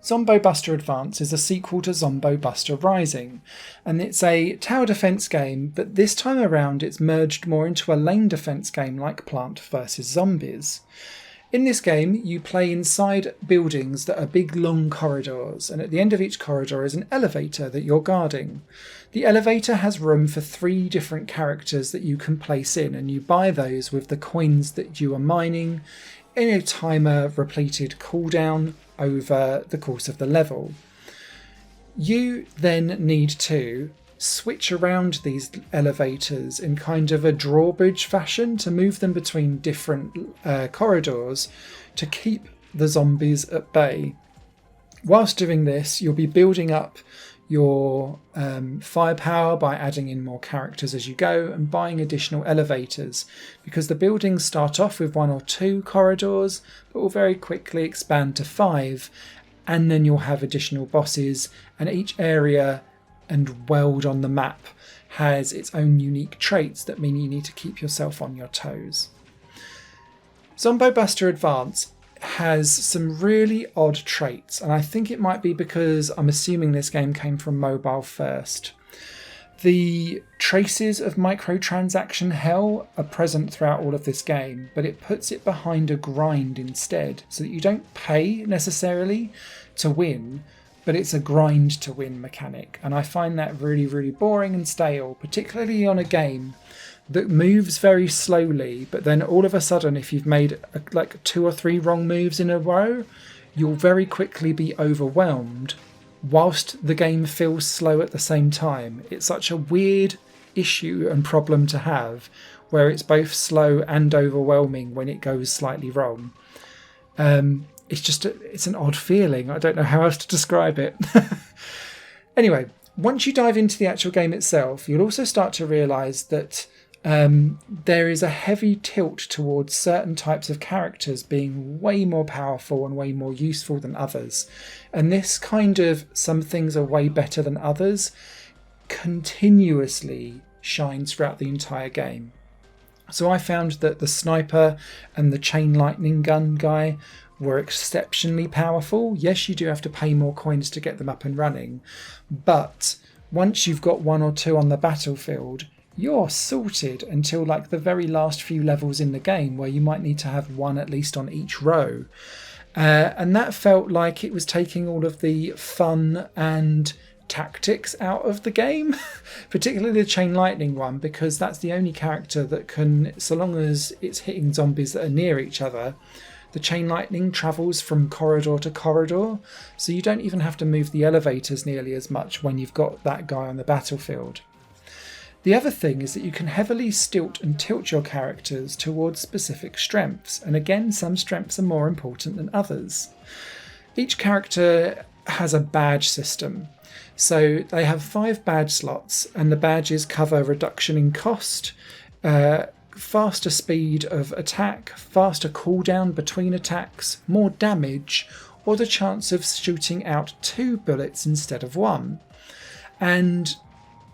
Zombo Buster Advance is a sequel to Zombo Buster Rising, and it's a tower defense game, but this time around it's merged more into a lane defense game like Plant vs Zombies. In this game, you play inside buildings that are big long corridors, and at the end of each corridor is an elevator that you're guarding. The elevator has room for 3 different characters that you can place in, and you buy those with the coins that you are mining in a timer repleted cooldown over the course of the level. You then need to switch around these elevators in kind of a drawbridge fashion to move them between different corridors to keep the zombies at bay. Whilst doing this, you'll be building up your firepower by adding in more characters as you go and buying additional elevators, because the buildings start off with 1 or 2 corridors but will very quickly expand to 5, and then you'll have additional bosses, and each area and world on the map has its own unique traits that mean you need to keep yourself on your toes. Zombo Buster Advance has some really odd traits, and I think it might be because I'm assuming this game came from mobile first. The traces of microtransaction hell are present throughout all of this game, but it puts it behind a grind instead, so that you don't pay necessarily to win, but it's a grind to win mechanic, and I find that really, really boring and stale, particularly on a game that moves very slowly, but then all of a sudden, if you've made like 2 or 3 wrong moves in a row, you'll very quickly be overwhelmed whilst the game feels slow at the same time. It's such a weird issue and problem to have, where it's both slow and overwhelming when it goes slightly wrong. It's an odd feeling. I don't know how else to describe it. Anyway, once you dive into the actual game itself, you'll also start to realise that there is a heavy tilt towards certain types of characters being way more powerful and way more useful than others. And this kind of some things are way better than others continuously shines throughout the entire game. So I found that the sniper and the chain lightning gun guy were exceptionally powerful. Yes, you do have to pay more coins to get them up and running, but once you've got 1 or 2 on the battlefield, you're sorted until like the very last few levels in the game, where you might need to have 1 at least on each row. And that felt like it was taking all of the fun and tactics out of the game, particularly the chain lightning one, because that's the only character that can, so long as it's hitting zombies that are near each other, the chain lightning travels from corridor to corridor, so you don't even have to move the elevators nearly as much when you've got that guy on the battlefield. The other thing is that you can heavily stilt and tilt your characters towards specific strengths, and again, some strengths are more important than others. Each character has a badge system, so they have 5 badge slots, and the badges cover reduction in cost, faster speed of attack, faster cooldown between attacks, more damage, or the chance of shooting out 2 bullets instead of 1. And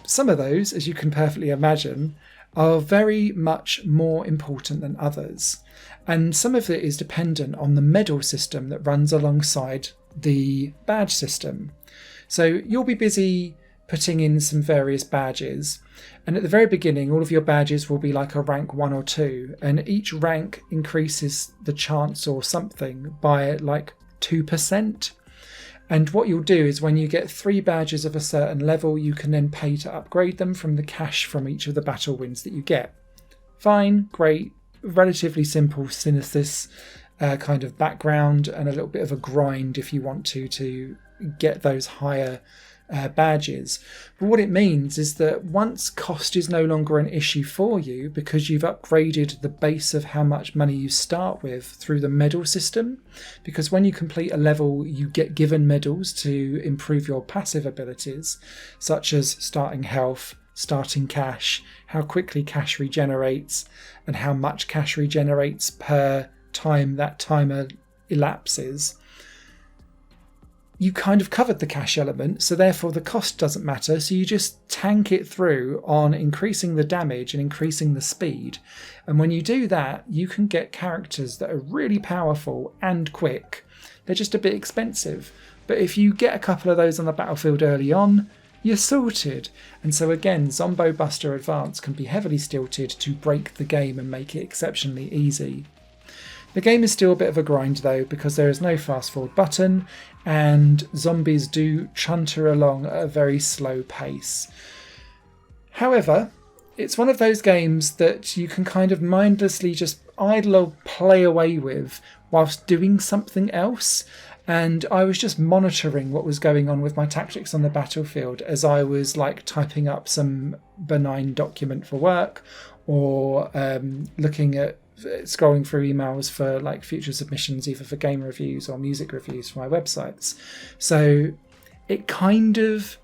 some of those, as you can perfectly imagine, are very much more important than others. And some of it is dependent on the medal system that runs alongside the badge system. So you'll be busy putting in some various badges, and at the very beginning all of your badges will be like a rank 1 or 2, and each rank increases the chance or something by like 2%. And what you'll do is when you get 3 badges of a certain level, you can then pay to upgrade them from the cash from each of the battle wins that you get. Fine, great, relatively simple synthesis kind of background, and a little bit of a grind if you want to get those higher badges. But what it means is that once cost is no longer an issue for you, because you've upgraded the base of how much money you start with through the medal system, because when you complete a level you get given medals to improve your passive abilities, such as starting health, starting cash, how quickly cash regenerates, and how much cash regenerates per time that timer elapses. You kind of covered the cash element, so therefore the cost doesn't matter, so you just tank it through on increasing the damage and increasing the speed. And when you do that, you can get characters that are really powerful and quick. They're just a bit expensive, But if you get a couple of those on the battlefield early on, you're sorted. And so again, Zombo Buster Advance can be heavily stilted to break the game and make it exceptionally easy. The game is still a bit of a grind though, because there is no fast forward button and zombies do chunter along at a very slow pace. However, it's one of those games that you can kind of mindlessly just idle or play away with whilst doing something else. And I was just monitoring what was going on with my tactics on the battlefield as I was like typing up some benign document for work, or looking at scrolling through emails for like future submissions, either for game reviews or music reviews for my websites. So it kind of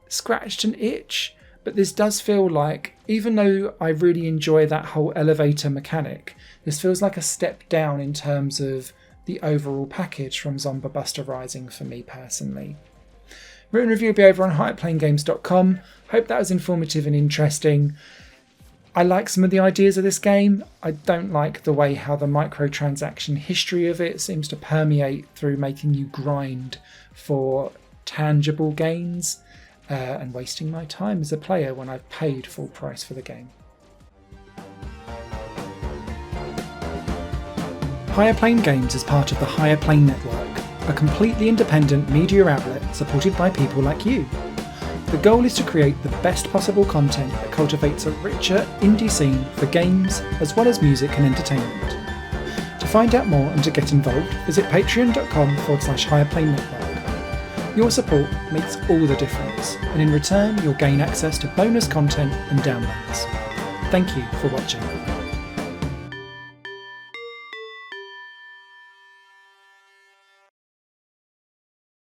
scratched an itch. But this does feel like, even though I really enjoy that whole elevator mechanic, this feels like a step down in terms of the overall package from Zombo Buster Rising for me personally. Written review will be over on highplayinggames.com. Hope that was informative and interesting. I like some of the ideas of this game. I don't like the way how the microtransaction history of it seems to permeate through making you grind for tangible gains. And wasting my time as a player when I've paid full price for the game. Higher Plane Games is part of the Higher Plane Network, a completely independent media outlet supported by people like you. The goal is to create the best possible content that cultivates a richer indie scene for games as well as music and entertainment. To find out more and to get involved, visit patreon.com/Higher Plane Network. Your support makes all the difference, and in return you'll gain access to bonus content and downloads. Thank you for watching.